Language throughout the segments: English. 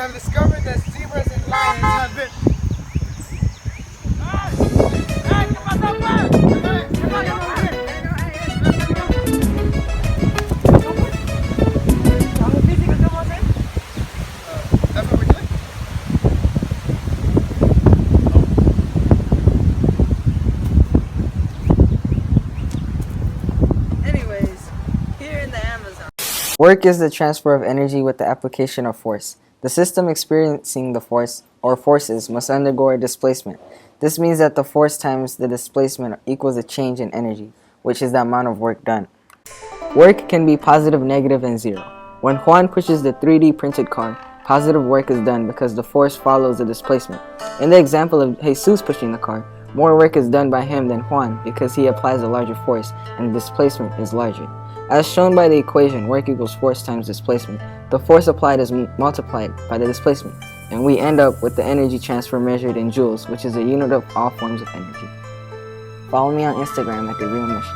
have discovered that zebras and lions have been. That's what we're doing? Anyways, here in the Amazon. Work is the transfer of energy with the application of force. The system experiencing the force, or forces, must undergo a displacement. This means that the force times the displacement equals a change in energy, which is the amount of work done. Work can be positive, negative, and zero. When Juan pushes the 3D printed car, positive work is done because the force follows the displacement. In the example of Jesus pushing the car, more work is done by him than Juan because he applies a larger force and the displacement is larger. As shown by the equation work equals force times displacement, the force applied is multiplied by the displacement, and we end up with the energy transfer measured in joules, which is a unit of all forms of energy. Follow me on Instagram at The Real Mission.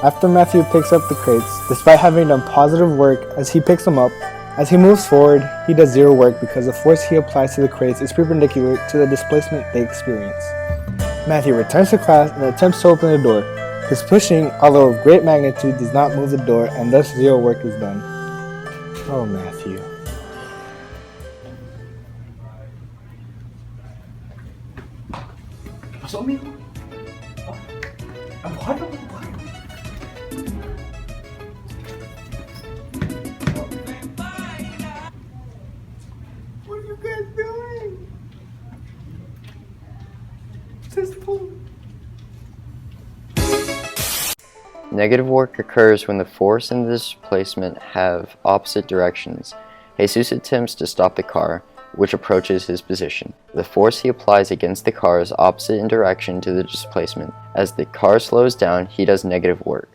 After Matthew picks up the crates, despite having done positive work as he picks them up, as he moves forward, he does zero work because the force he applies to the crates is perpendicular to the displacement they experience. Matthew returns to class and attempts to open the door. His pushing, although of great magnitude, does not move the door, and thus zero work is done. Oh, Matthew. ¿Pasó, amigo? What are you guys doing? Just pull. Negative work occurs when the force and the displacement have opposite directions. Jesus attempts to stop the car, which approaches his position. The force he applies against the car is opposite in direction to the displacement. As the car slows down, he does negative work.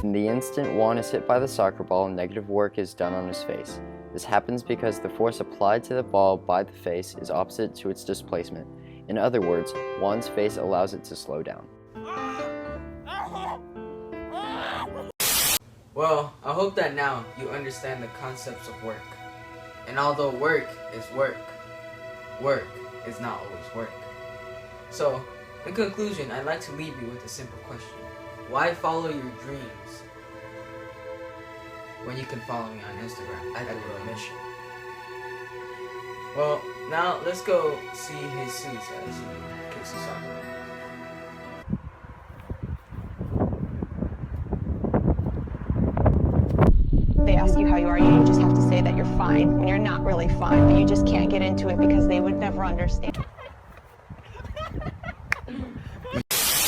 In the instant Juan is hit by the soccer ball, negative work is done on his face. This happens because the force applied to the ball by the face is opposite to its displacement. In other words, Juan's face allows it to slow down. Well, I hope that now you understand the concepts of work. And although work is work, work is not always work. So, in conclusion, I'd like to leave you with a simple question. Why follow your dreams when you can follow me on Instagram at The Real Mission? Well, now let's go see Jesus as he kicks the soccer. They ask you how you are, you just have to say that you're fine when you're not really fine, but you just can't get into it because they would never understand.